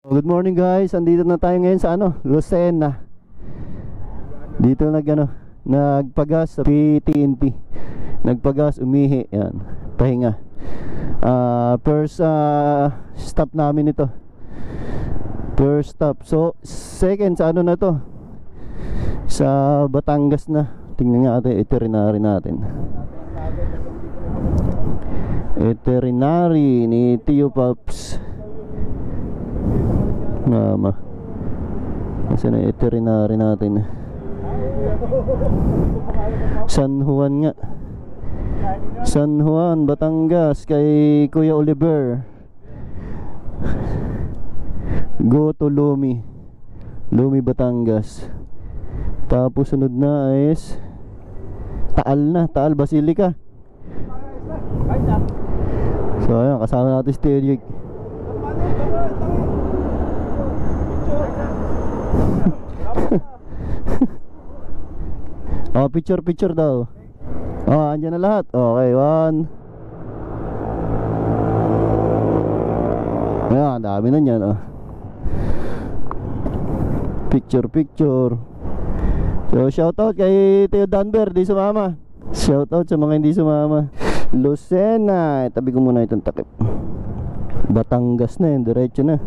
Good morning guys, andito na tayo ngayon sa Lucena. Dito nagpagas sa PTNT. Nagpagas, umihi, yan, pahinga. First stop namin ito. First stop. So second sa na to, sa Batangas na. Tingnan nga natin itinerary natin. Itinerary ni Tio Pops. Mama, kasi na itinerary natin. San Juan nga, San Juan, Batangas, kay Kuya Oliver. Go to Lumi, Batangas. Tapos sunod na is Taal Basilica. So ayan, kasama natin si Tio. Oh, picture daw. Oh, andyan na lahat. Okay, one. Ayan, dami na yan, oh. Picture. So, shoutout kay Teo Danber, di sumama. Shoutout sa mga hindi sumama. Lucena, tabi ko muna itong takip. Batangas na yun, diretso na.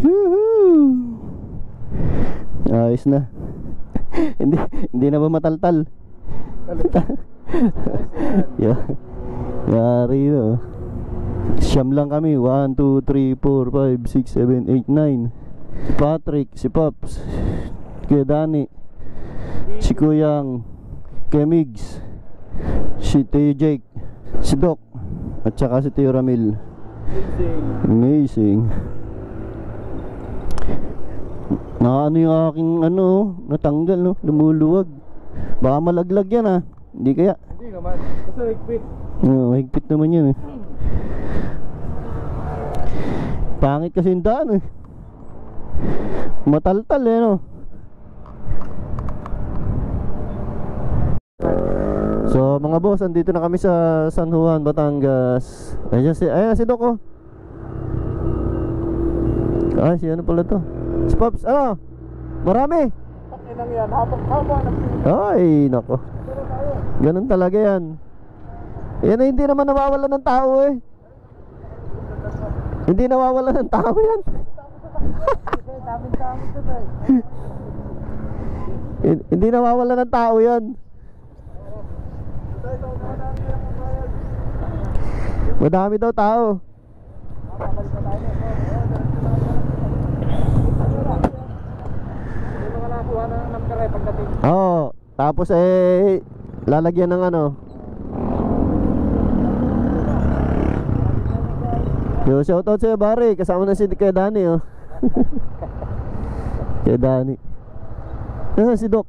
Woohoo! Ayos na. hindi na ba mataltal? Yari no. Siyam lang kami. 1, 2, 3, 4, 5, 6, 7, 8, 9. Si Patrick, si Pops, Kuya Dani, si Kuyang, Kuya Migs, si Tio Jake, si Doc, at saka si Tio Ramil. Amazing. Ano yung aking natanggal, no? Lumuluwag. Baka malaglag yan, Hindi kaya? Hindi naman, kasi higpit. Higpit naman yan, Pangit kasi yung daan, Mataltal, no? So mga boss, andito na kami sa San Juan, Batangas. Ayan si Doc, oh. Ay, si ano pala to? Si Pops, marami. Pakinang yan, hapon-hapon. Ay, nako. Ganun talaga yan. Yan ay hindi naman nawawala ng tao, Hindi nawawala ng tao yan. Hindi nawawala ng tao yan. Madami daw tao. Oo, tapos lalagyan ng Yo, shoutout sa'yo, Barry. Kasama na si Kuya Dani, oh. Kuya Dani. Si Doc.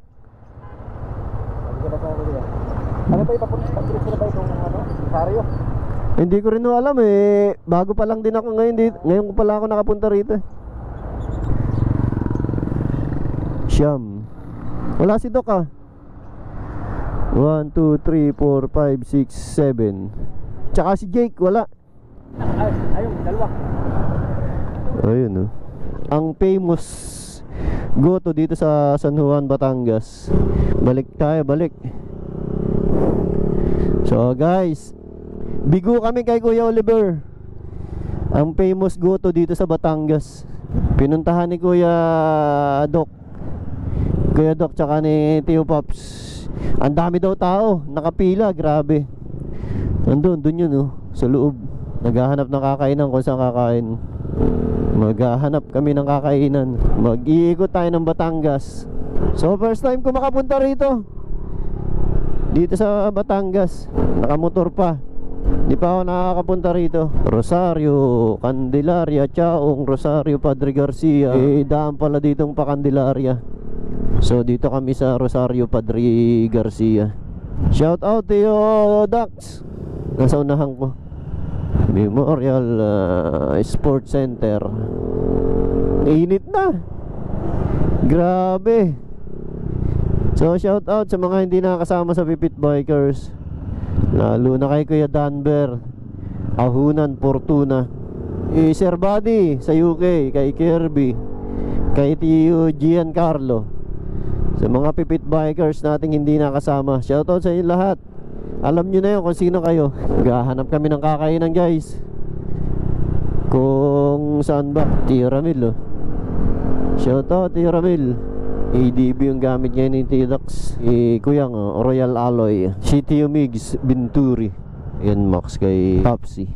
Ano ba ipapunta sila ba itong Rosario? Hindi ko rin alam, bago pa lang din ako ngayon. Ngayon ko pala ako nakapunta rito. Siyam. Wala si Doc, 1, 2, 3, 4, 5, 6, 7. Tsaka si Jake, wala. Ayun, dalawa. Ayun, ang famous goto dito sa San Juan, Batangas. Balik. So guys, bigo kami kay Kuya Oliver. Ang famous goto dito sa Batangas. Pinuntahan ni Kuya Doc tsaka ni Tio Pops. Ang dami daw tao, nakapila, grabe. Doon yun, sa loob. Naghahanap ng kakainan kung saan kakain. Maghahanap kami ng kakainan. Mag-iikot tayo ng Batangas. So first time ko makapunta rito, dito sa Batangas. Nakamotor pa. Di pa ako nakakapunta rito. Rosario, Candelaria, Chaong, Rosario, Padre Garcia. Daan pala ditong pa Candelaria. So dito kami sa Rosario, Padre Garcia. Shout out to you, Dax. Nasa unahan ko. Memorial Sports Center. Init na. Grabe. So shout out sa mga hindi nakasama sa Pipit Bikers, lalo na kay Kuya Danber, Ahunan, Fortuna, Sir Buddy sa UK, kay Kirby, kay Tio Giancarlo, sa mga pipit bikers nating hindi nakasama. Shoutout sa inyo lahat. Alam nyo na yun kung sino kayo. Gahanap kami ng kakainan guys. Kung saan ba? Tio Ramil, oh. Shoutout Tio Ramil. ADB yung gamit niya ni Tio Dax. Kuyang Royal Alloy. Si Tio Migs Binturi. Yan Max kay Papsi.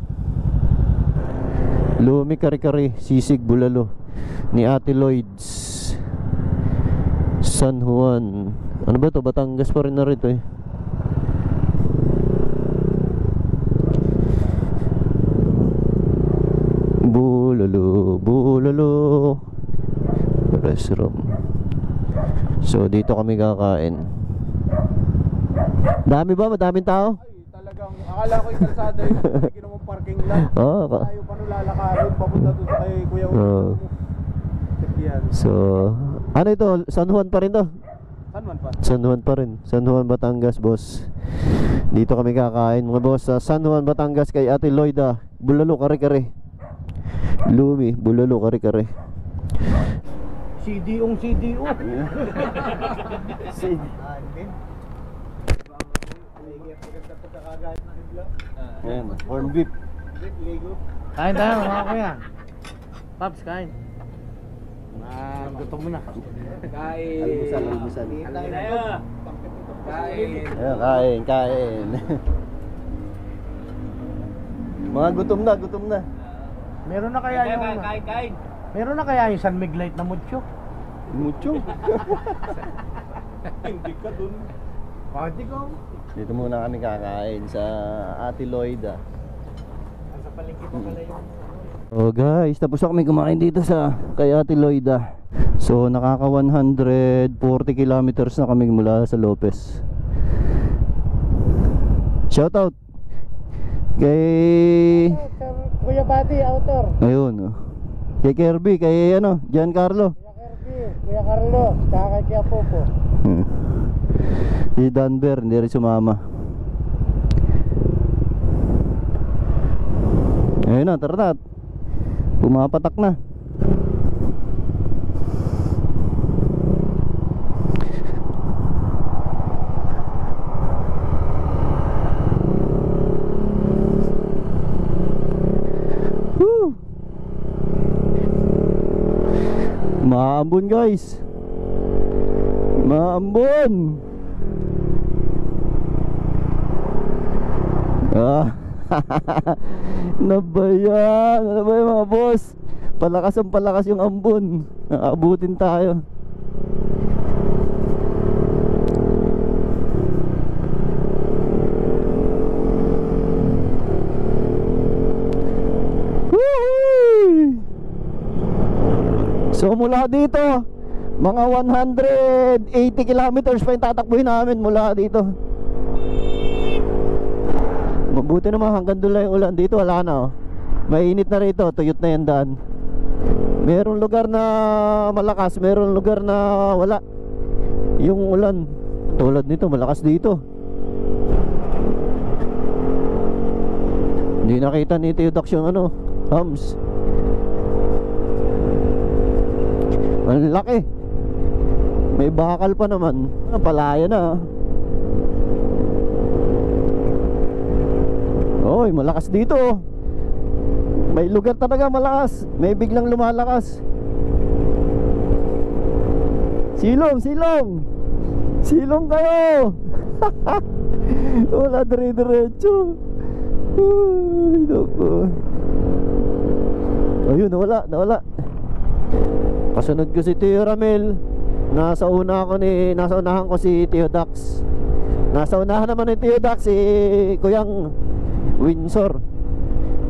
Lumi Kare-Kare, Sisig Bulalo ni Ate Lloyds. San Juan. Ano ba to? Batangas pa rin na rito eh. Bulalo, Bulalo restaurant. So dito kami kakain. Dami ba? Madaming tao? Ay, talagang akala ko yung kalsada yung kinamong parking lot. Oo. Tayo pa nung lalakarin papunta doon kay Kuya Ulo. Oo. So, ano ito? San Juan pa rin to? San Juan pa? San Juan pa rin. San Juan, Batangas, boss. Dito kami kakain mga boss sa San Juan, Batangas kay Ate Lloyda. Bulalo Kare-Kare. Lumi, Bulalo Kare-Kare. CDO. Ayan, corn beef. Kain tayo mga kuya. Paps, kain. Gutom mo na. Kain. Almusal. Kain. Ayan, kain. Mga gutom na. Meron na kaya yung... Kain. Meron na kaya yung San Miguel na mucho? Mucho. Hindi ka dun. Pwede ko. Dito muna kami kakain sa Ate Lloyda. Sa palengke pa pala yung... Oh guys, tapos na kami kumain dito sa kay Ate Lloyda. So nakaka 140 kilometers na kami mula sa Lopez. Shoutout kay Kuya Buddy, author. ayun, oh. Kay Kirby, kay ano, Giancarlo. Kuya Carlo, saka kay Popo. Si Danber, hindi rin sumama. Ayun na, tara na. Pumapatak na. Woo! Maambon guys. Maambon. Ano ba yan? Ano ba yan mga boss? Palakas ang palakas yung ambon. Aabutin tayo. Woohoo! So mula dito, mga 180 kilometers pa yung tatakbuhin namin mula dito. Mabuti naman hanggang doon lang yung ulan. Dito wala na, oh. Mainit na rito, tuyot na yung daan. Merong lugar na malakas, merong lugar na wala yung ulan. Tulad nito, malakas dito. Hindi nakita ni Tio Dax yung ano, hams. Ang laki. May bakal pa naman. Palaya na. Oy, malakas dito. May lugar talaga malakas. May biglang lumalakas. Silong. Silong kayo. Wala dire-diretso. Ay, naku. Ayun, nawala. Kasunod ko si Tio Ramil. Nasa unahan ko si Tio Dax. Nasa unahan naman ni Tio Dax si Kuyang Windsor,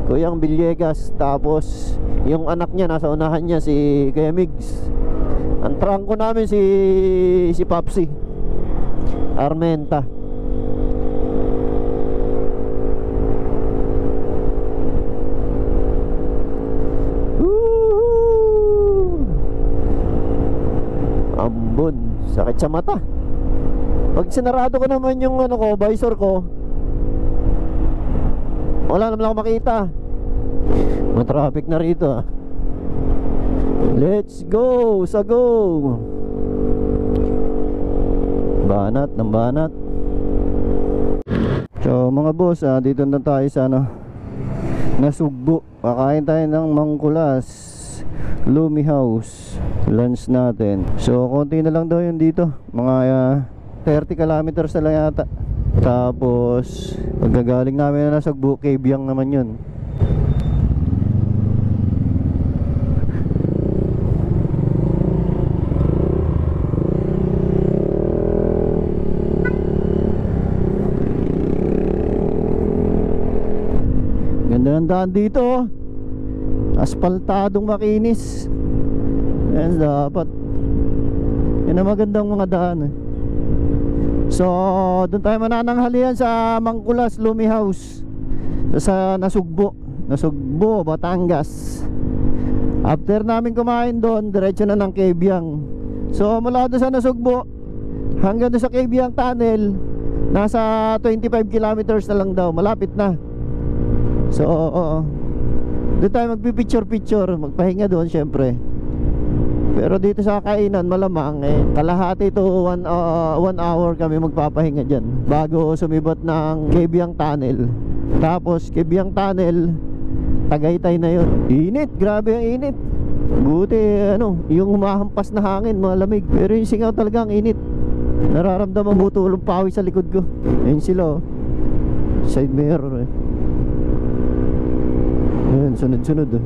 Kuyang Villegas. Tapos yung anak niya nasa unahan niya si Kuya Migs. Ang trangko namin si Papsi Armenta. Ambon, sakit sa mata. Pag sinarado ko naman yung ano ko, visor ko, wala naman ako makita. Matraffic na rito ah. Let's go! Sa go! Banat ng banat. So mga boss, dito na tayo sa Nasugbo. Kakain tayo ng mangkulas, Lumi House. Lunch natin. So konti na lang daw yun dito. Mga 30 kilometers na lang yata. Tapos pagkagaling namin na Nasugbo, Kebyang naman yun. Ganda ng daan dito oh. Aspaltadong makinis. Yan dapat. Yan ang magandang mga daan eh. So doon tayo manananghalian sa Mangkulas Lumi House sa Nasugbo, Batangas. After namin kumain doon, diretso na ng Kebyang. So mula doon sa Nasugbo hanggang doon sa Kebyang Tunnel, nasa 25 kilometers na lang daw. Malapit na. So doon tayo magpipicture-picture, magpahinga doon syempre. Pero dito sa kainan malamang kalahati to 1 hour kami magpapahinga dyan bago sumibat ng Kebyang Tunnel. Tapos Kebyang Tunnel, Tagaytay na yun. Init, grabe ang init. Buti yung humahampas na hangin, malamig. Pero yung singaw talaga ang init. Nararamdaman mo tulong pawis sa likod ko. Ayun sila oh. Side mirror eh. Ayan, sunod-sunod oh.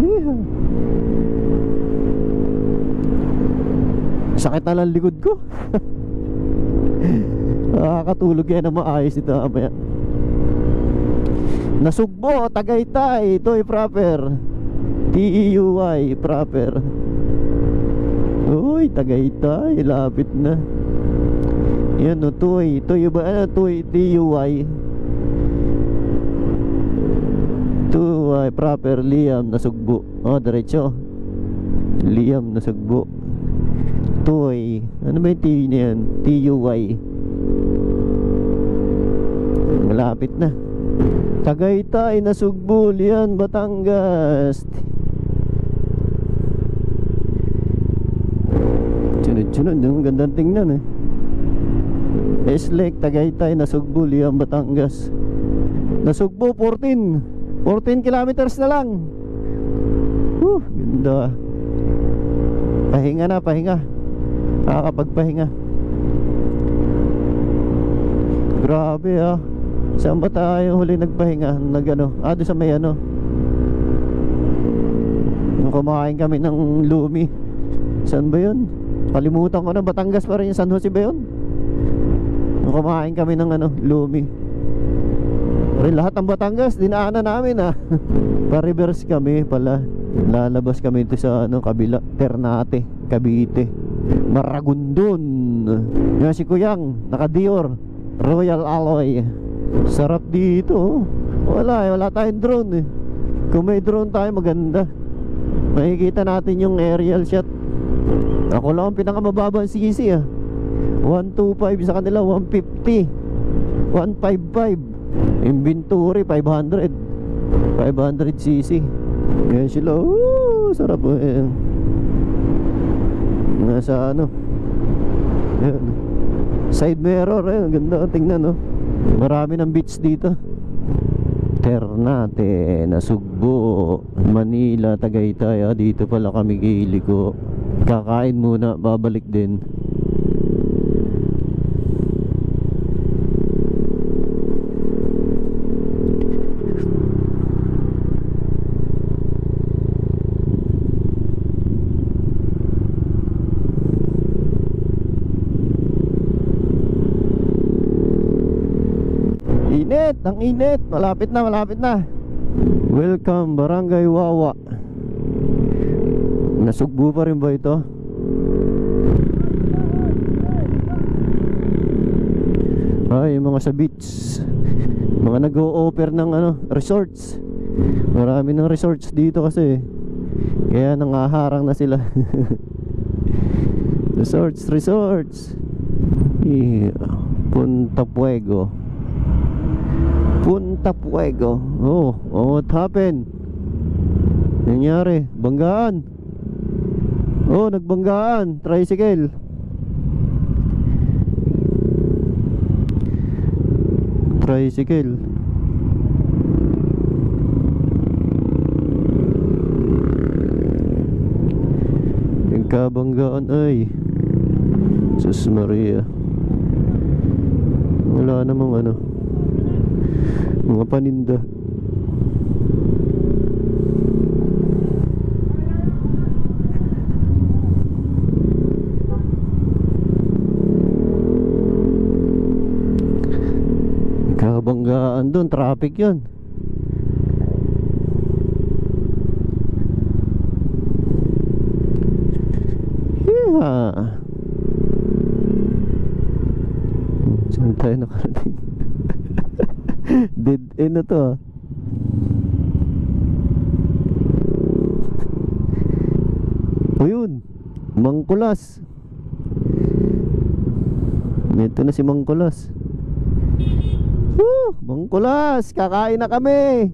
Yeah. Sakit na lang likod ko. Nakakatulog yan na maayos ito mamaya. Nasugbo, Tagaytay, Tuy proper. TEUY proper. Uy, Tagaytay, lapit na. Yan o, Tuy ba? Tuy, TUY. TUY proper, Liam, Nasugbo. Oh, diretso Liam, Nasugbo. Tuy, ano ba yung T na yan? TUY. Malapit na. Tagaytay, Nasugbo, Liam, Batangas. Sunod-sunod, yung gandang tingnan eh. Eslek, Tagaytay, Nasugbo, Liam, Batangas. Nasugbo, 14 kilometers na lang. Ganda. Pahinga na, pahinga. Nakakapagpahinga. Grabe ah. Saan ba tayo huli nagpahinga? Doon sa may nung kumain kami ng Lumi. Saan ba yun? Kalimutan ko na. Batangas pa rin yung San Jose ba yun? Nung kumain kami ng Lumi. Pero lahat ng Batangas dinaanan namin ah. Pa-reverse kami pala. Lalabas kami ito sa kabila. Ternate, Cavite, Maragondon. Yan si Kuyang, naka-Dior Royal Alloy. Sarap dito. Wala tayong drone eh. Kung may drone tayo maganda. Makikita natin yung aerial shot. Ako lang ang pinakamababa ang CC ah. 125 sa kanila 150, 155. Inventory 500 cc. Yan sila. Sarap eh. Nasa yan. Side mirror eh. Ganda tingnan oh. Marami ng beach dito. Ternate, Nasugbo, Manila, Tagaytay. Dito pala kami kiliko. Kakain muna, babalik din. Init, ang init. Malapit na. Welcome, Barangay Wawa. Nasugbo pa rin ba ito? Ay, yung mga sa beach, mga nag-o-offer ng resorts. Marami ng resorts dito kasi. Kaya nangaharang na sila. Resorts. Yeah. Punta Puego. Punta Puego. Oh, what happened? Nangyari, banggaan. Oh, nagbanggaan. Tricycle. Tricycle. Nagkabanggaan ay. Sus Maria. Wala namang ano, mga paninda. Kabanggaan doon, traffic yun. Yeah. Saan tayo nakarating? Dead end na to, ah. O yun, Mangkulas. Ito na si Mangkulas. Mangkulas, kakain na kami.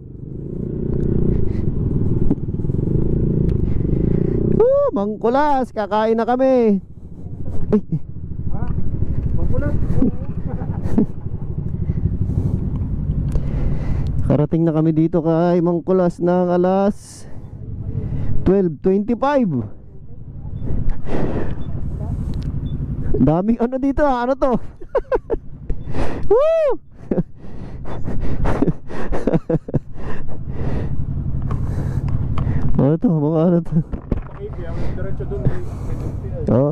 Mangkulas, kakain na kami. Ha? Mangkulas. Karating na kami dito kay Mangkulas ng alas 12:25. Daming ano dito, ah. Ano to? Woo! Ano to? Mga ano to? Diretso doon. Oo.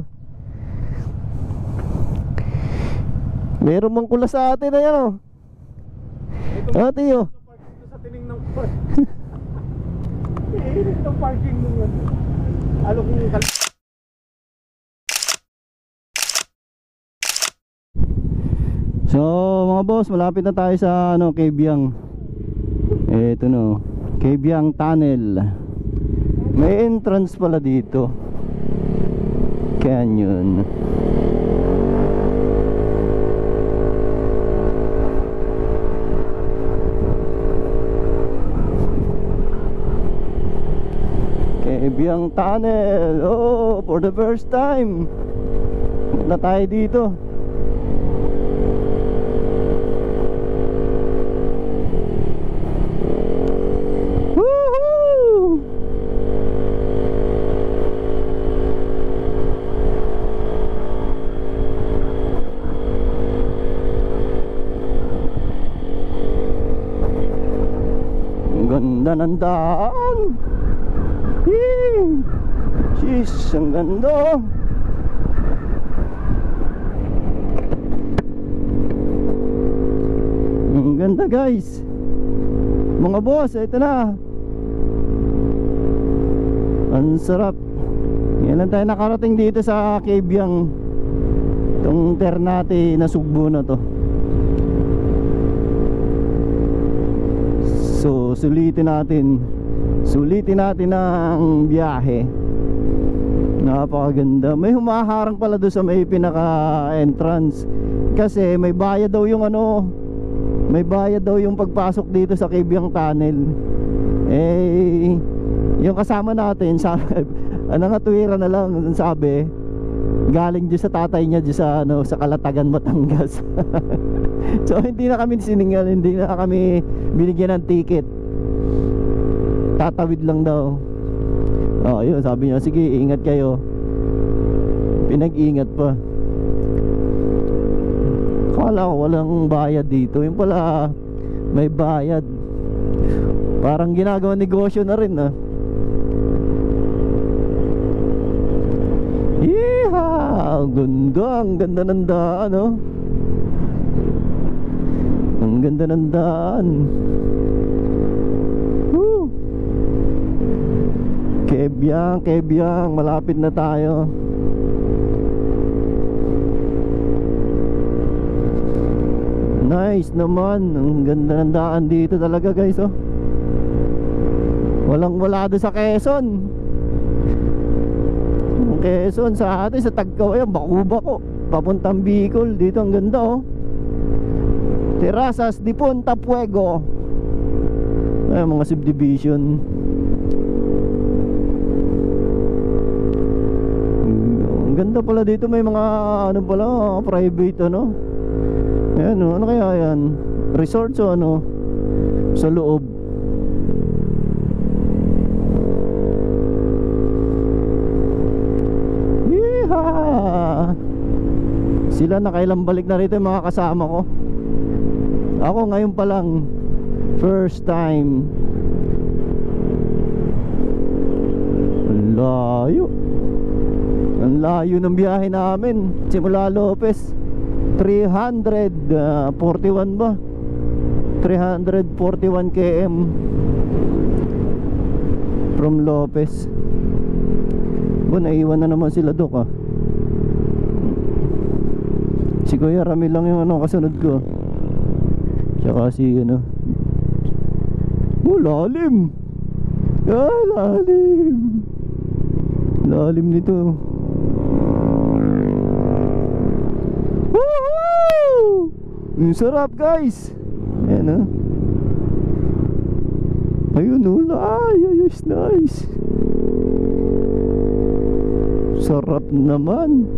Meron Mangkulas sa atin na yan, oh. Ate, oh. Sa tining ng park. Iinit ng parking nung ano. Alok yung So mga boss, malapit na tayo sa ano, Kebyang. Eto no, Kebyang Tunnel. May entrance pala dito. Canyon. Kebyang Tunnel. Oh, for the first time. Punta tayo dito. Ganda ng daan. Jeez, ang ganda. Ang ganda guys. Mga boss, ito na. Ang sarap. Yan lang tayo nakarating dito sa Kebyang. Itong Ternate na Sugbo na to. So sulitin natin ang biyahe. Napakaganda. May humaharang pala doon sa may pinaka entrance. Kasi may bayad daw yung ano, may bayad daw yung pagpasok dito sa Kebyang Tunnel. Eh yung kasama natin sa ano nga, tuwira na lang sabi, galing dyan sa tatay niya dyan sa ano, sa Kalatagan, Batangas. So hindi na kami siningal, hindi na kami binigyan ng ticket. Tatawid lang daw. Oh, yun, sabi niya, sige, ingat kayo. Pinag-ingat pa. Kala ko walang bayad dito. Yung pala may bayad. Parang ginagawa negosyo na rin, ah. Yeehaw! Ang ganda ng daan, oh. Ang ganda ng daan. Woo! Kebyang, malapit na tayo. Nice naman. Ang ganda ng daan dito talaga guys, oh. Walang wala doon sa Quezon. Quezon sa atin, sa Tagkawayan, Baku-Bako, papuntang Bicol. Dito ang ganda, oh. Terrazas de Punta Puego. Ay, mga subdivision. Ang ganda pala dito, may mga ano pala, private ano. Ayan, ano kaya yan? Resort o ano? Sa loob. Yeehaw! Sila nakailang balik na rito yung mga kasama ko. Ako ngayon pa lang, first time. Ang layo. Ang layo ng biyahe namin. Simula Lopez 341 ba? 341 km from Lopez. Naiwan na naman sila, Dok, ah. Si Kuya Rami lang yung ano kasunod ko. Tsaka si ano. Lalim. Lalim. Lalim nito. Woohoo! Ang sarap, guys. Ayan, ah. Ayun, ayos, nice. Sarap naman.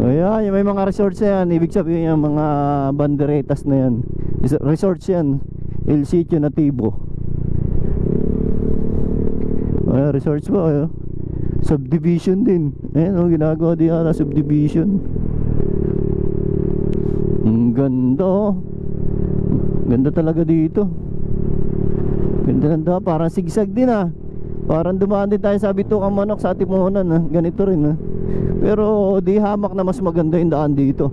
Ayan, may mga resorts yan. Ibig sabihin yung mga banderetas na yan. Resorts yan. El Sitio Nativo. Ayan, resorts ba? Ayan. Subdivision din. Ayan, ginagawa din yata subdivision. Ang ganda, oh. Ganda talaga dito. Ganda, parang sigsag din, ah. Parang dumaan din tayo sa Bituang Manok sa Atimunan, ah. Ganito rin, ah. Pero di hamak na mas maganda yung daan dito.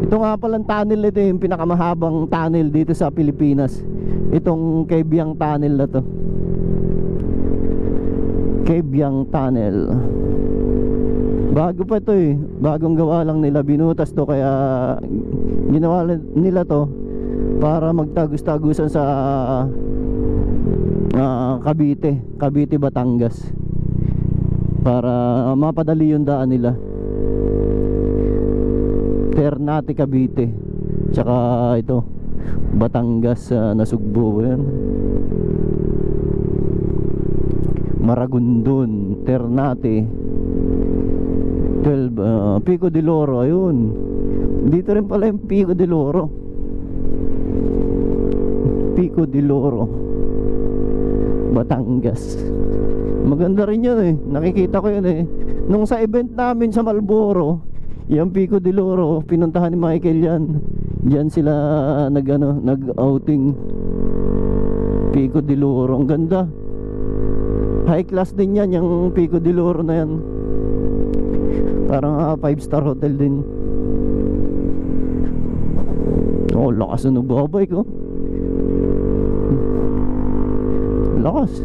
Ito nga palang tunnel, ito yung pinakamahabang tunnel dito sa Pilipinas. Itong Cabiang Tunnel na to. Cabiang Tunnel. Bago pa ito, eh. Bagong gawa lang nila. Binutas to, kaya ginawa nila to para magtagos-tagusan sa Cavite, Batangas, para mapadali yung daan nila. Ternate, Cavite, tsaka ito Batangas, Nasugbo, yan. Maragondon, Ternate, 12, Pico de Loro. Ayun, dito rin pala yung Pico de Loro. Pico de Loro, Batangas. Maganda rin yun, eh. Nakikita ko yun, eh. Nung sa event namin sa Marlboro, yung Pico de Loro, pinuntahan ni Michael yan. Diyan sila nag-outing. Pico de Loro, ang ganda. High class din yan, yung Pico de Loro na yan. Parang 5-star hotel din. Oh, lakas na babay ko. Lakas.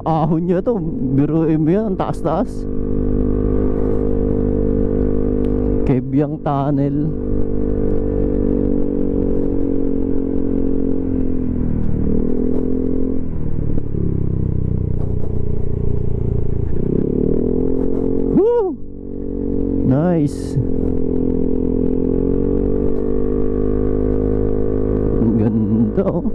Ahon niya to. Biruin mo yan, ang taas-taas. Cabiang Tunnel. Woo! Nice. Ang ganda, oh.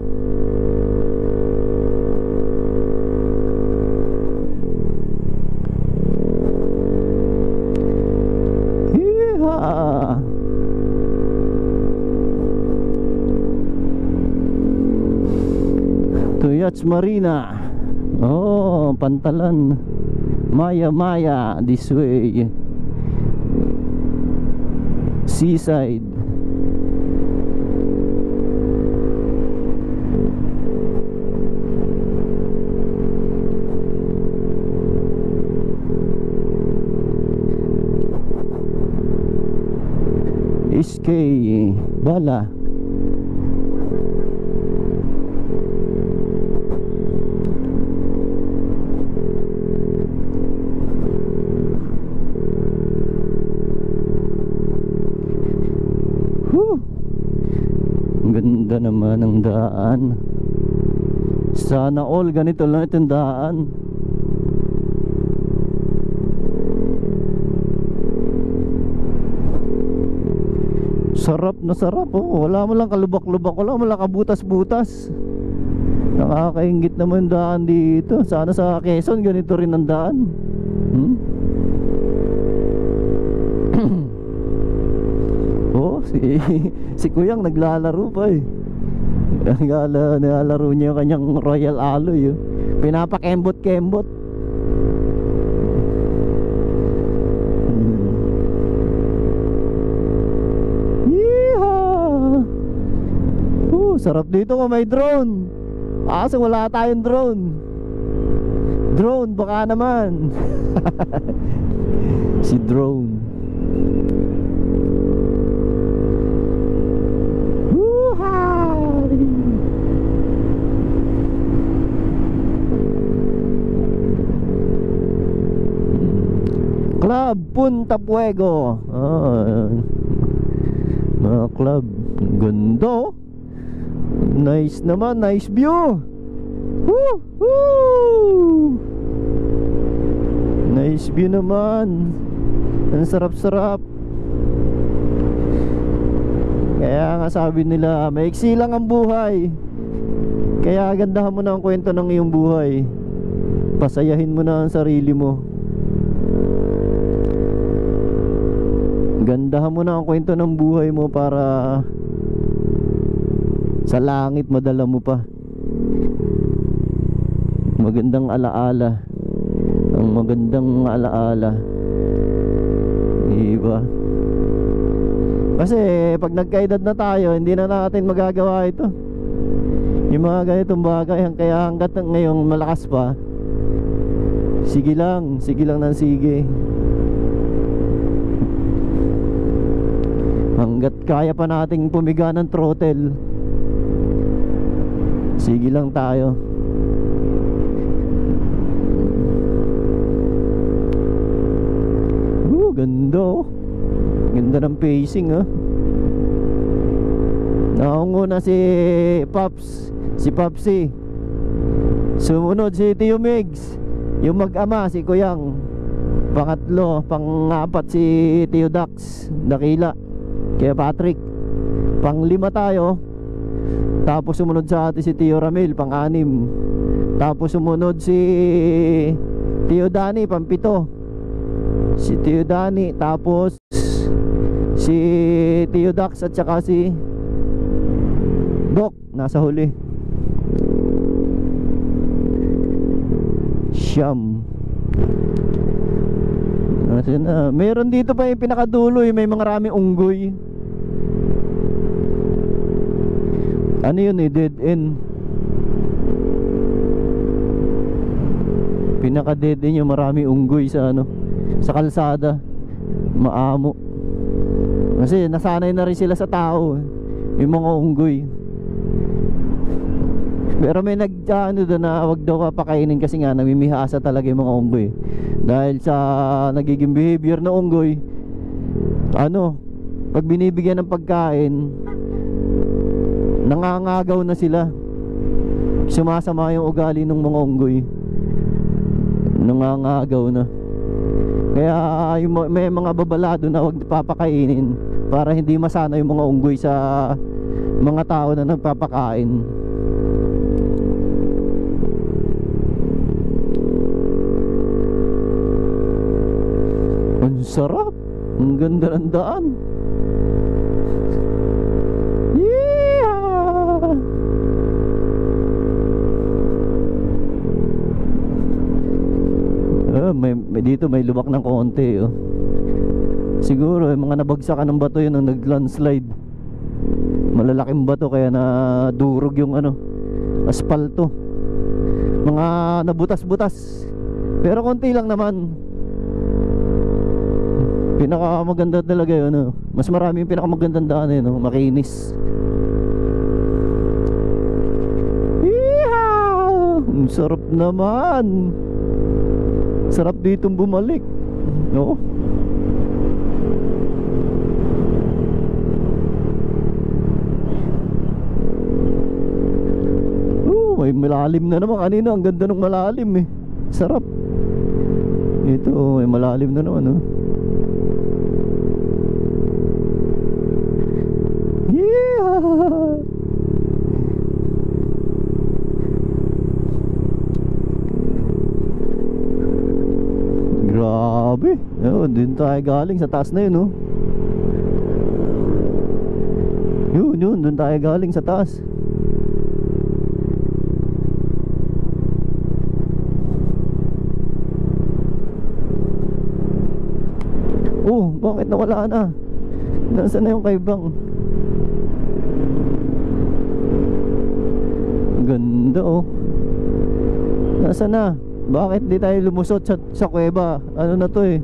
Tuyats Marina. Oh, Pantalan. Maya this way. Seaside. SK Bala. Ang ganda naman ng daan. Sana all ganito lang itong daan. Sarap na sarap, oh. Wala mo lang kalubak-lubak, wala mo lang kabutas-butas. Nakakaingit naman daan dito. Sana sa Quezon ganito rin ang daan. Oh, si Kuyang naglalaro pa eh. Naglalaro niya yung kanyang Royal Alloy oh. Pinapakembot-kembot. Yeehaw! Sarap dito kung may drone. Kaso wala tayong drone. Drone baka naman. Si drone. Woo-hay! Club Punta Fuego. Mga club. Ganda. Nice naman, nice view. Woo! Nice view naman. Ang sarap-sarap. Kaya nga sabi nila, maiksi lang ang buhay. Kaya gandahan mo na ang kwento ng iyong buhay. Pasayahin mo na ang sarili mo. Gandahan mo na ang kwento ng buhay mo para sa langit madala mo pa. Magandang alaala. Ang magandang alaala. Diba? Kasi pag nagkaedad na tayo, hindi na natin magagawa ito. Yung mga ganitong bagay. Kaya hanggat ngayong malakas pa, sige lang ng sige. Hanggat kaya pa nating pumiga ng throttle, sige lang tayo. Ganda oh. Ganda ng pacing ah. Naunguna si Pops, si Popsi. Sumunod si Tio Migs, yung mag-ama si Kuyang. Pangatlo, pang-apat si Tio Dax, Dakila, kaya Patrick. Pang-lima tayo. Tapos sumunod sa atin si Tio Ramil, pang-anim. Tapos sumunod si Tio Dani, pang-pito. Si Tio Dani, tapos si Tio Dax at saka si Doc nasa huli. Siyam. Meron dito pa yung pinakadulo may mga raming unggoy. Ano yun dead end. Pinaka dead end yung maraming unggoy sa sa kalsada. Maamo. Kasi nasanay na rin sila sa tao, yung mga unggoy. Pero may doon na wag daw papakainin kasi nga namimihasa talaga yung mga unggoy. Dahil sa nagiging behavior na unggoy, pag binibigyan ng pagkain, nangangagaw na sila. Sumasama yung ugali ng mga unggoy. Nangangagaw na. Kaya may mga babalado na wag papakainin para hindi masana yung mga unggoy sa mga tao na nagpapakain. Ang sarap. Ang ganda ng daan. Yeah! Dito may lubak ng konti oh. Siguro mga nabagsakan ng bato yun nang nag-landslide. Malalaking bato kaya na durog yung asfalto. Mga nabutas-butas. Pero konti lang naman. Pinakamaganda talaga yun Mas marami yung pinakamagandang daan makinis. Yeehaw! Ang sarap naman. Sarap ditong bumalik. No? May malalim na naman. Kanina ang ganda ng malalim Sarap. Ito may malalim na naman Doon tayo galing sa taas na yun, oh. Yun, doon tayo galing sa taas. Oh, bakit nawala na? Nasaan na yung kay Bang? Ganda, oh. Nasaan na? Bakit di tayo lumusot sa kuweba? Ano na to eh?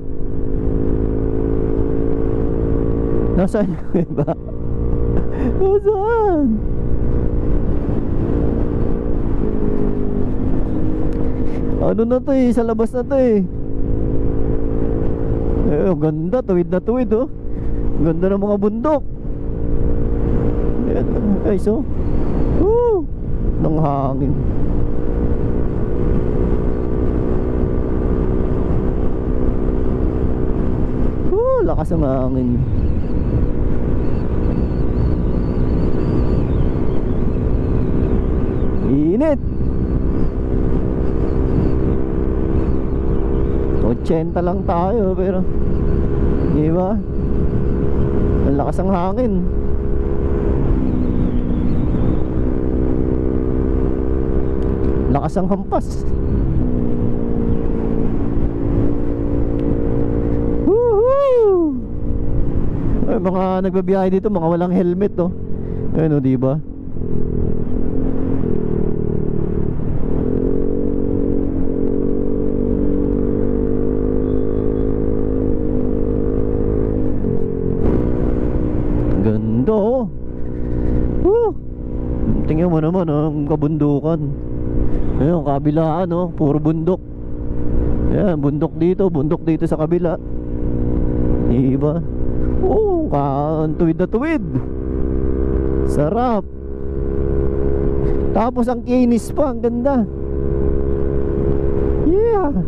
Nasaan yung kuweba? Nasaan? Ano na to eh? Sa labas na to eh. Eh, ganda, tuwid na tuwid, oh. Ganda ng mga bundok. Ayan, guys, oh. Woo! Ng hangin. Woo! Lakas ng hangin. Init. 80 lang tayo pero di ba? Ang lakas ng hangin. Lakas ng hampas. Woohoo! Ay, mga nagbabiyahe dito, mga walang helmet, oh. Ayun, oh, di ba? Ganda, oh. Tingnan mo naman, oh, ang kabundukan. Ayun, kabilaan, oh, puro bundok. Ayan, bundok dito sa kabila. Diba? Oh, tuwid na tuwid. Sarap. Tapos ang kinis pa, ang ganda. Yeah.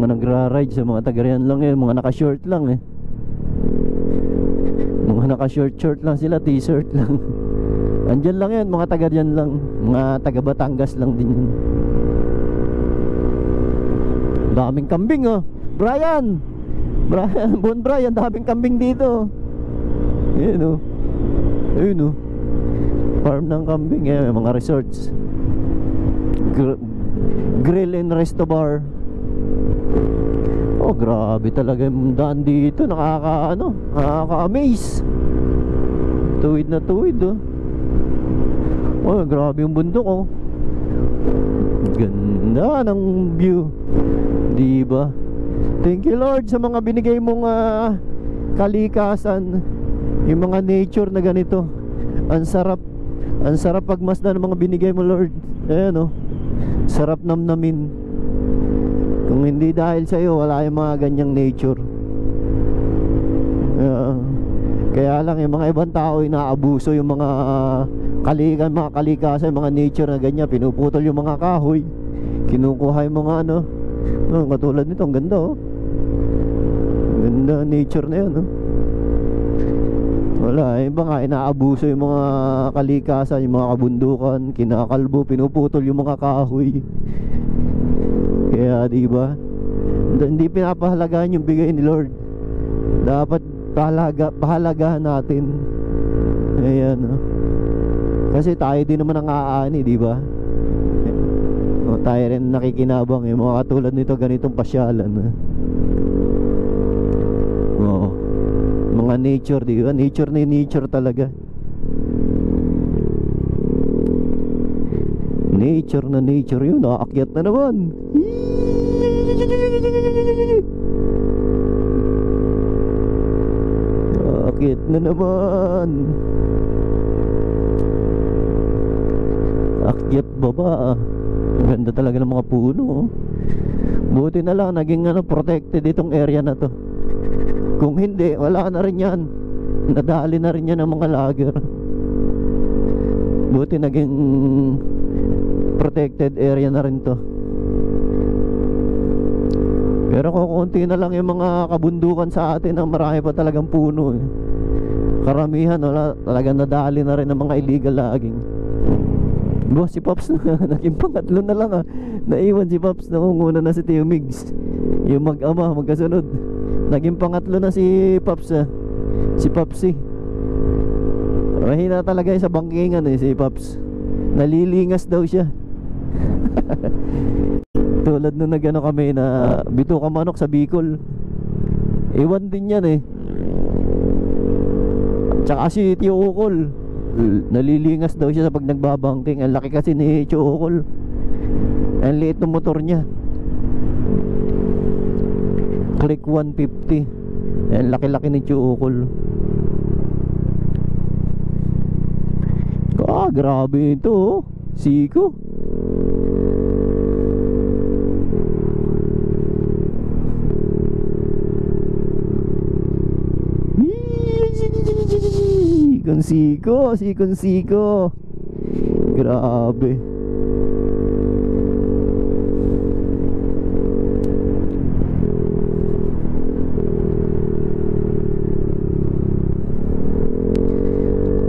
Nagra-ride sa mga taga-riyan lang eh, mga naka-short lang eh. Mga naka-short lang sila, t-shirt lang. Andyan lang yan, mga taga-riyan lang. Mga taga-Batangas lang din yun. Daming kambing, oh. Brian, Bon Brian, daming kambing dito. Ayun, oh. Ayun, oh. Farm ng kambing eh, mga resorts. Grill and resto bar. Oh, grabe talaga yung daan dito. Nakaka-amaze. Tuwid na tuwid, oh. Oh, grabe yung bundok, oh. Ganda ng view. Diba? Thank you, Lord, sa mga binigay mong kalikasan. Yung mga nature na ganito. Ang sarap pagmasdan ng mga binigay mo, Lord. Ayan, oh. Sarap namnamin. Kung hindi dahil sa iyo, wala yung mga ganyang nature. Kaya lang yung mga ibang tao inaabuso yung mga kalikasan, mga nature na ganyan. Pinuputol yung mga kahoy, kinukuha yung mga katulad nito, ang ganda, oh. Ganda nature na yun, oh. Wala, iba nga inaabuso yung mga kalikasan, yung mga kabundukan, kinakalbo, pinuputol yung mga kahoy. Kaya diba, hindi pinapahalagahan yung bigay ni Lord. Dapat pahalagahan natin. Ayan, oh. Kasi tayo din naman ang aani, diba? O, tayo rin nakikinabang yung mga katulad nito, ganitong pasyalan, oh. Mga nature, diba? Nature na nature talaga. Nature na nature yun. Nakaakyat na naman. Akit na naman. Akyat baba. Ganda talaga ng mga puno. Buti na lang naging protected itong area na to. Kung hindi, wala na rin yan. Nadali na rin yan ng mga lager. Buti naging protected area na rin to. Pero kukunti na lang yung mga kabundukan sa atin na marami pa talagang puno eh. Karamihan wala, talagang nadali na rin ng mga illegal logging. Boss, si Pops na naging pangatlo na lang naiwan si Pops, nangunguna na si Tio Migs. Yung mag-ama, magkasunod. Naging pangatlo na si Pops si Popsy. Mahina talaga sa bangkingan si Pops. Nalilingas daw siya. Tulad nung nagano kami na bituka manok sa Bicol. Iwan din yan Tsaka si Tio Ukol, nalilingas daw siya sa pag nagbabangking. Ang laki kasi ni Tio Ukol. Ang liit ng motor niya. Click 150. Ang laki-laki ni Tio Ukol. Grabe ito Siko. Siko. Grabe.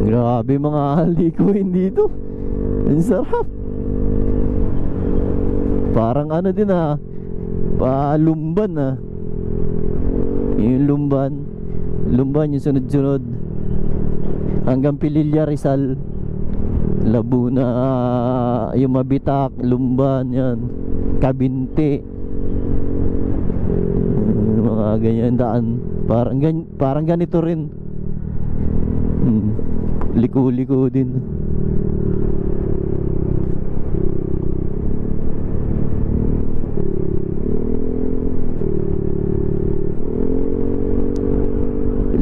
Grabe mga likuin dito. Ang sarap. Parang din palumban Yung lumban yung sunod-sunod hanggang Pililla, Rizal, Laguna, yung Mabitak, Lumban, yan, Kabinte, mga ganyan daan. Parang ganito rin. Liko-liko din.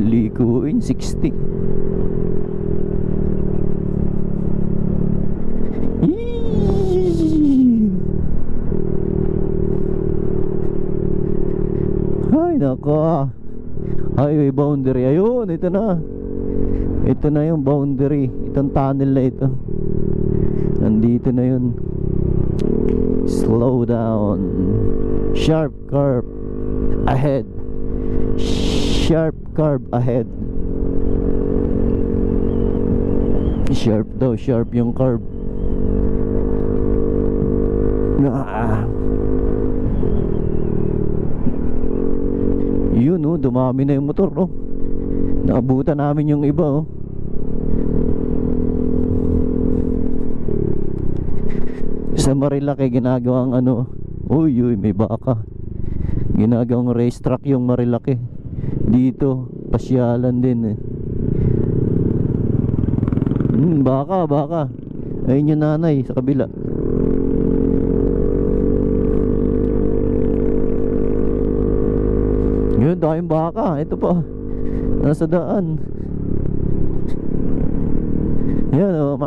Likuin 60. Ay nako, highway boundary. Ayun, ito na yung boundary. Itong tunnel na ito. Nandito na yun. Slow down. Sharp curve ahead. Sharp curve ahead. Sharp daw, sharp yung curve. Yun dumami na yung motor naabutan namin yung iba sa Marilaki ginagawang uy may baka, ginagawang racetrack yung Marilaki. Dito pasyalan din baka ayun yung nanay sa kabila. Yun, daming baka. Ito pa, nasa daan. Yan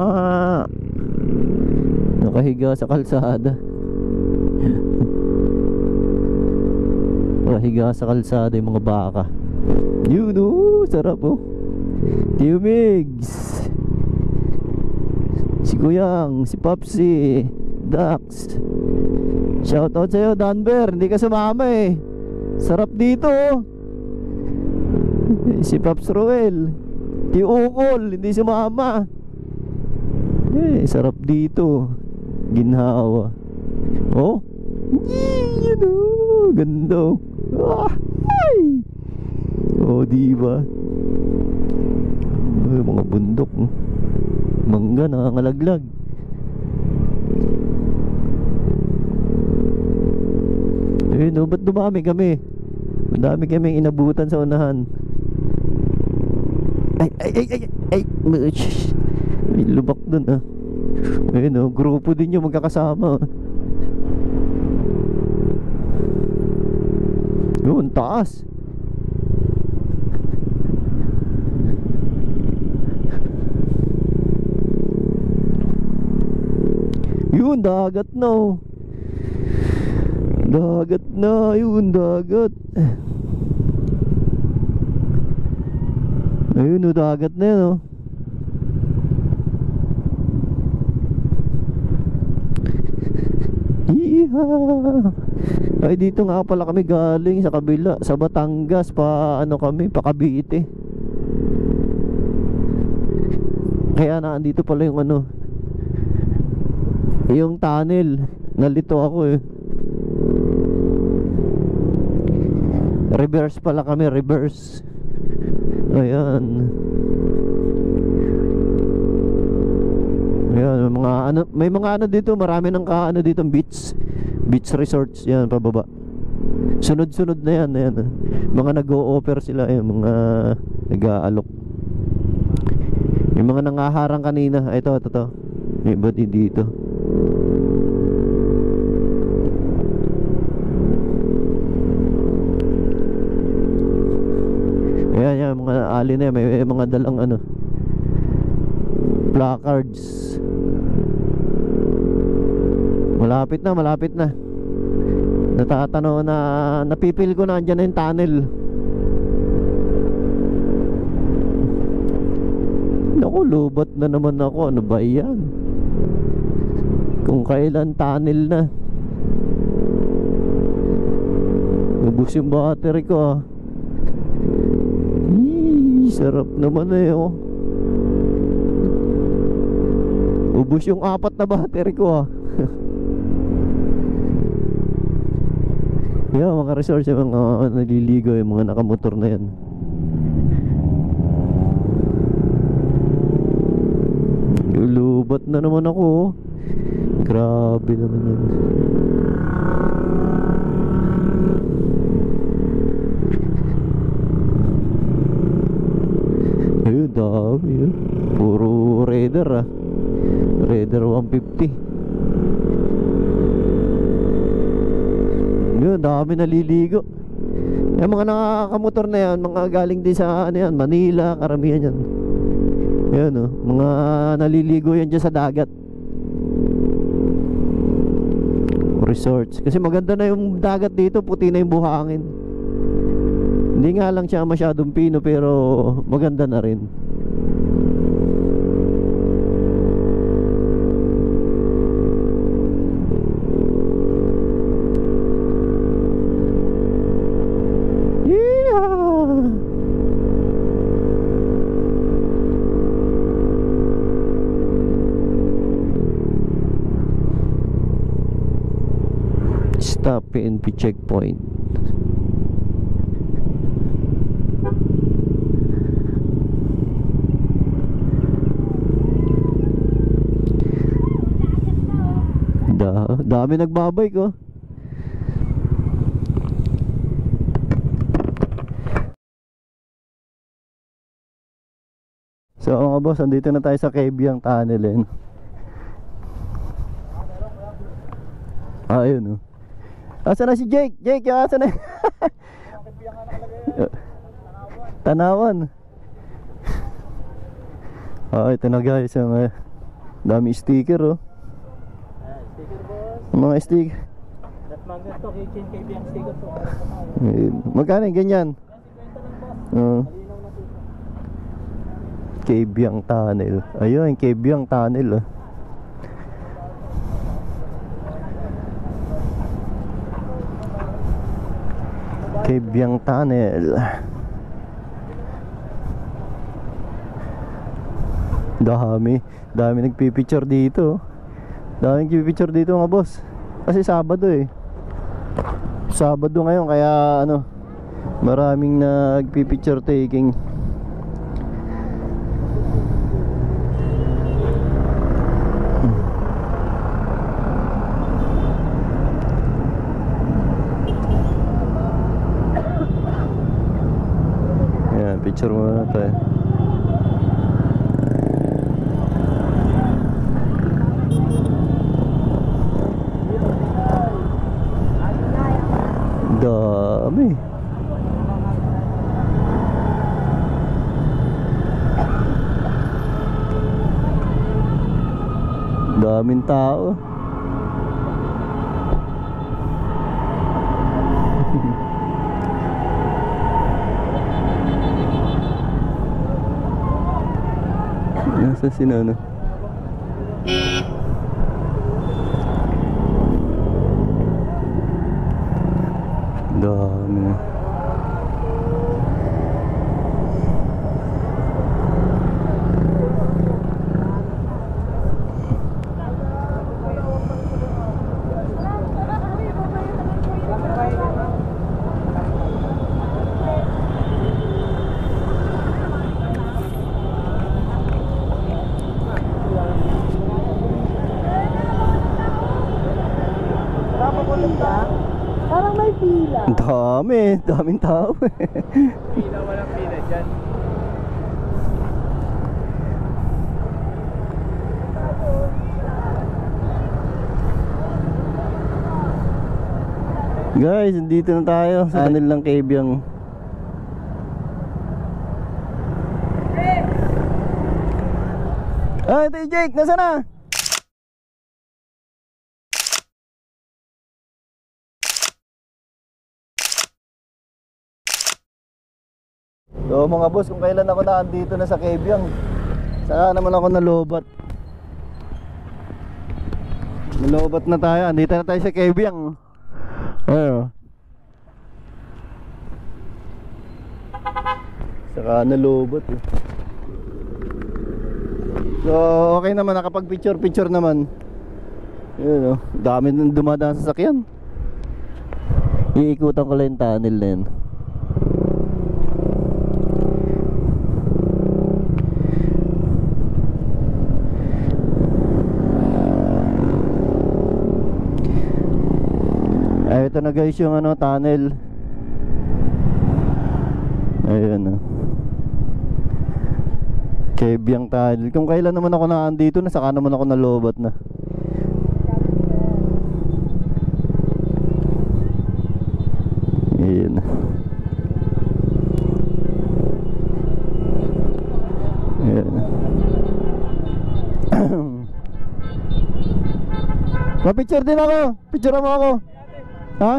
nakahiga sa kalsada. Nakahiga sa kalsada yung mga baka. Yun sarap Tio Migs, si Kuyang, si Popsy, Dax. Shoutout sa'yo Danber, hindi ka sumama sarap dito si Pops Roel, Tio Ukol, hindi sumama sarap dito. Ginhawa yun ganda diba mga bundok mangga nangangalaglag. Ba't dumami kami? Madami kaming inabutan sa unahan. Ay may lubak dun grupo din yung magkakasama. Yun, taas. Yun, dagat na oh. Dagat na, yun, dagat. Ayun oh, dagat na yun oh. Iha. Ay, dito nga pala kami galing sa kabila, sa Batangas, pa ano kami, pa Cavite. Kaya naandito pala yung ano, yung tunnel. Nalito ako eh. Reverse pala kami, reverse. Ayan. Ayan, may mga ano dito, marami ng ano dito, beach resorts, yan, pababa. Sunod-sunod na yan, ayan. Mga nag-o-offer sila, ayan, mga nag-aalok. Yung mga nangaharang kanina, ito. May iba din dito. Ayan, yan, mga ali na yan, may mga dalang ano, placards. Malapit na. Natatanaw na, napipil ko na andyan na yung tunnel. Naku, lubat na naman ako. Ano ba yan? Kung kailan tunnel na. Ubus yung battery ko ah. Sarap naman eh oh. Ubus yung 4 na battery ko ah. Yan, mga resorts, yung mga naliligo, yung mga nakamotor na yan. Lulubat na naman ako oh. Grabe naman yan. Ayun, dami yun. Puro Raider ah. Raider 150. Yun, dami naliligo. Yung mga nakakamotor na yan, mga galing din sa ano yan, Manila, karamihan yan. Yan oh, mga naliligo yan dyan sa dagat. Resorts. Kasi maganda na yung dagat dito, puti na yung buhangin. Hindi nga lang siya masyadong pino, pero maganda na rin. Stop PNP checkpoint. Dami nagbabike oh. So mga boss, andito na tayo sa Cabiang Tunnel eh. Ayun oh. Asa na si Jake? Jake, asa na? Tanawan. Ito na guys, yung dami sticker oh. Sticker boss. Mga sticker. That magnet to, kitchen Cabiang sticker to. Magkano yung ganyan? 50 lang boss. Cabiang Tunnel. Ayun, Cabiang Tunnel oh. Cabiang Tunnel. Dami nagpipicture dito. Dami nagpipicture dito mga boss. Kasi Sabado eh. Sabado ngayon kaya ano, maraming nagpipicture taking. Picture muna tayo. Dami. Daming tao. Nasa sinano? Dami. Parang may pila. Daming tao eh. Pila, walang pila dyan. Guys, dito na tayo sa kanilang Kebyang. Ay, ito yung Jake, nasa na? So mga boss, kung kailan ako naandito na sa Kebyang, saka naman ako nalobat. Nalobat na tayo, andito na tayo sa Kebyang. Ayun. Saka nalobat eh. So okay naman, nakapag picture naman. Ayun, oh. Dami nang dumadaan sa sakyan. Iikutan ko lang yung tunnel na yun. Ay, ito na guys yung ano, tunnel. Ayun, oh. Kebyang tunnel. Kung kailan naman ako naandito na, saka naman ako nalobat na. Ayun. Ayun. Ma-picture din ako. Picture mo ako. Ha?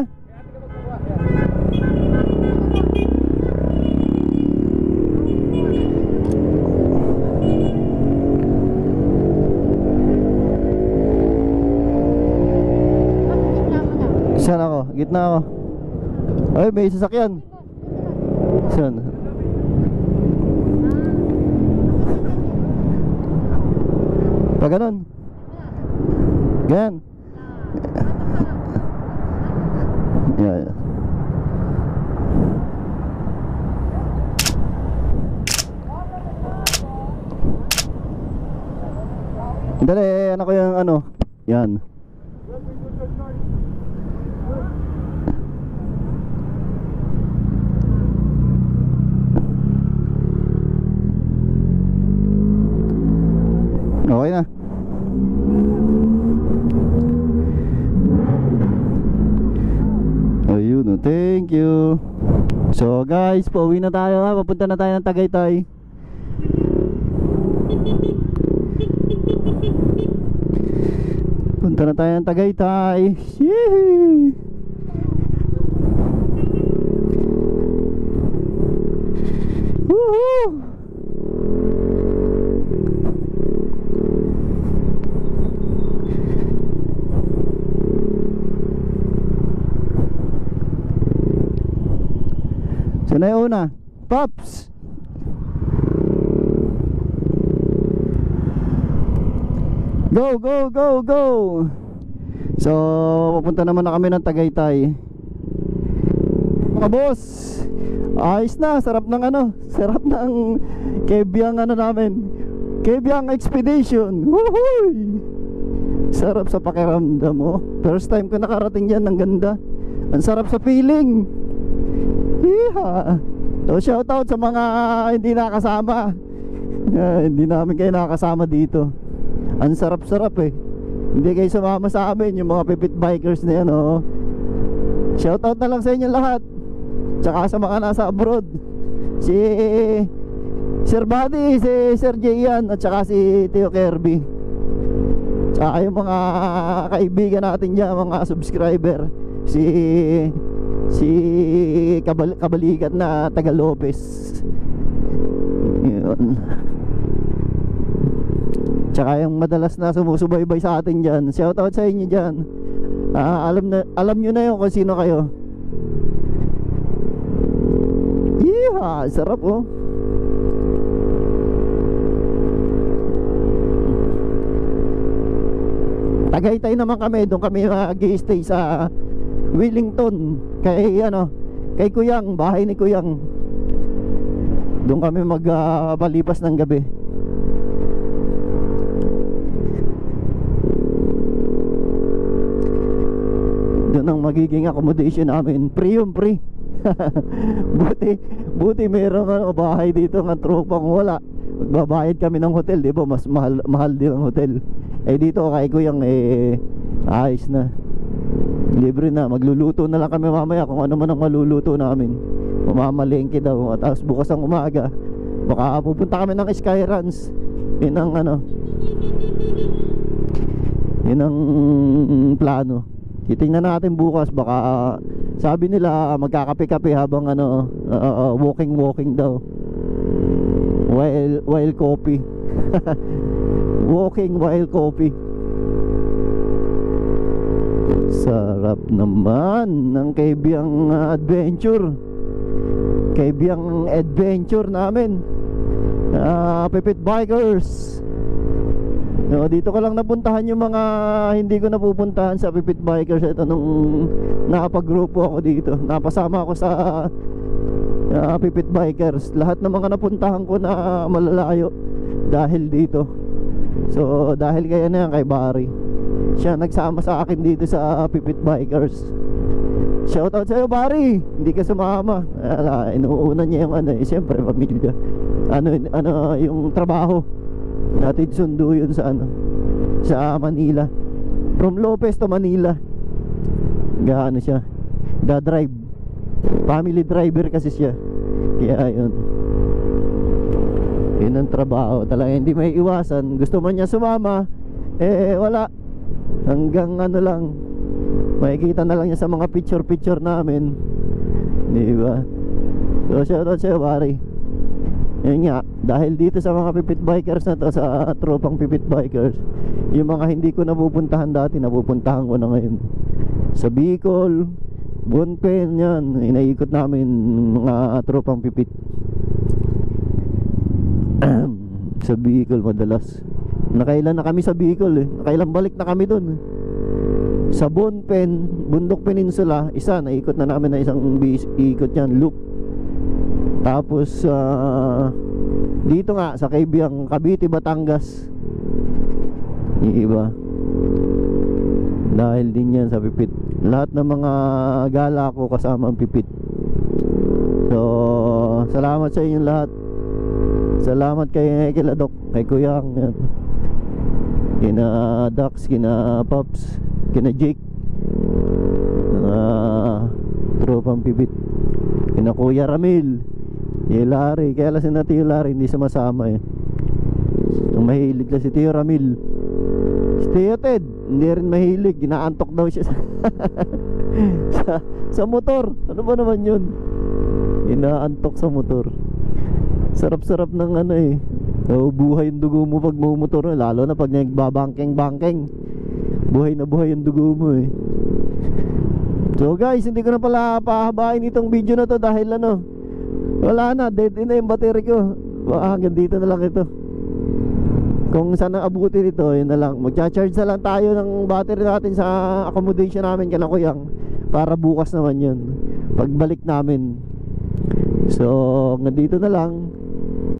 Saan ako? Gitna ako. Ay, may sasakyan. Saan? Pag ganun. Ganyan. Yeah. Dali, ano ko yung ano? Yan. Okay na. Ayun, oh, thank you. So guys, pauwi na tayo ha. Papunta na tayo ng Tagaytay. Punta na tayo ng Tagaytay. Yee! Woohoo! So na yung una, Pops. Go, go, go, go. So pupunta naman na kami ng Tagaytay. Mga boss, ayos na, sarap ng ano, sarap ng Kebyang ano namin, Kebyang Expedition. Woohoo! Sarap sa pakiramdam mo. First time ko nakarating yan, ang ganda. Ang sarap sa feeling. Yeah. So shout out sa mga hindi nakasama. Hindi namin kayo nakasama dito. Ang sarap-sarap eh. Hindi kayo sumama sa amin, yung mga pipit bikers na yan, oh. Shout out na lang sa inyo lahat. Tsaka sa mga nasa abroad, si Sir Buddy, si Sir Jayan, at tsaka si Teo Kirby. Tsaka yung mga kaibigan natin dyan, mga subscriber, si kabalikat na taga Lopez. Yun. Tsaka yung madalas na sumusubaybay sa atin dyan, shoutout sa inyo dyan. Alam nyo na yun kung sino kayo. Yeeha, sarap oh. Tagaytay naman kami, doon kami mag-stay sa Wellington. Kay Kuyang, bahay ni Kuyang. Doon kami magpalipas ng gabi. Doon ang magiging accommodation namin. Free yung free. buti merong bahay dito ng tropang wala. Magbabayad kami ng hotel, di ba? Mas mahal din ang hotel. Dito kay Kuyang ayos na. Libre na, magluluto na lang kami mamaya kung ano man ang maluluto namin. Mamamalengke daw. Tapos bukas ang umaga baka pupunta kami ng Skyruns. Yun ang plano. Titingnan natin bukas, baka sabi nila magkakape-kape habang walking daw. While coffee. Walking while coffee. Sarap naman ng kaibiyang adventure. Kaibiyang adventure namin. Pipit Bikers. No, dito ko lang napuntahan yung mga hindi ko napupuntahan sa Pipit Bikers. Ito nung nakapag-grupo ako dito. Napasama ako sa Pipit Bikers. Lahat ng mga napuntahan ko na malalayo dahil dito. So dahil kaya na yan kay Barry, siya nagsama sa akin dito sa Pipit Bikers. Shoutout sa'yo Barry, hindi ka sumama. Inuuna niya yung siyempre pamilya. Yung trabaho natin, sundo yun sa sa Manila. From Lopez to Manila. Siya drive, family driver kasi siya. Kaya yun ang trabaho talaga, hindi may iwasan. Gusto man niya sumama, wala. Hanggang lang, makikita na lang niya sa mga picture namin, di ba? So shoutout sa'yo Barry. Yun nga, dahil dito sa mga Pipit Bikers na to, sa tropang Pipit Bikers, yung mga hindi ko napupuntahan dati, napupuntahan ko na ngayon. Sa Bicol, Bonpen, yan, inaikot namin mga tropang Pipit. Sa Bicol madalas. Nakailan na kami sa Bicol nakailang balik na kami dun. Sa Bonpen, Bundok Peninsula, isa, naikot na namin na isang ikot yan, loop. Tapos dito nga sa kaibiyang Cavite, Batangas, iba. Dahil din yan sa Pipit. Lahat ng mga gala ko kasama ang Pipit. So salamat sa inyong lahat. Salamat kay Ladok, kay Kuyang, yan. Kina Dax, kina Pops, kina Jake, tropang Pipit, kina Kuya Ramil, Tio Larry. Kaya lang si na Tio Larry hindi sumasama Ang mahilig lang si Tio Ramil. Si Tio Ted hindi rin mahilig, ginaantok daw siya sa motor. Ano ba naman yun? Ginaantok sa motor. Sarap-sarap ng buhay yung dugo mo pag mumotor, lalo na pag nagbabangkeng-bangkeng. Buhay na buhay yung dugo mo So guys, hindi ko na pala pahabain itong video na to dahil wala na, dead in na yung battery ko. Hanggang dito na lang ito. Kung saan abutin ito, yun na lang. Magcha-charge na lang tayo ng battery natin sa accommodation namin kay Kuyang, para bukas naman yun pagbalik namin. So hanggang dito na lang.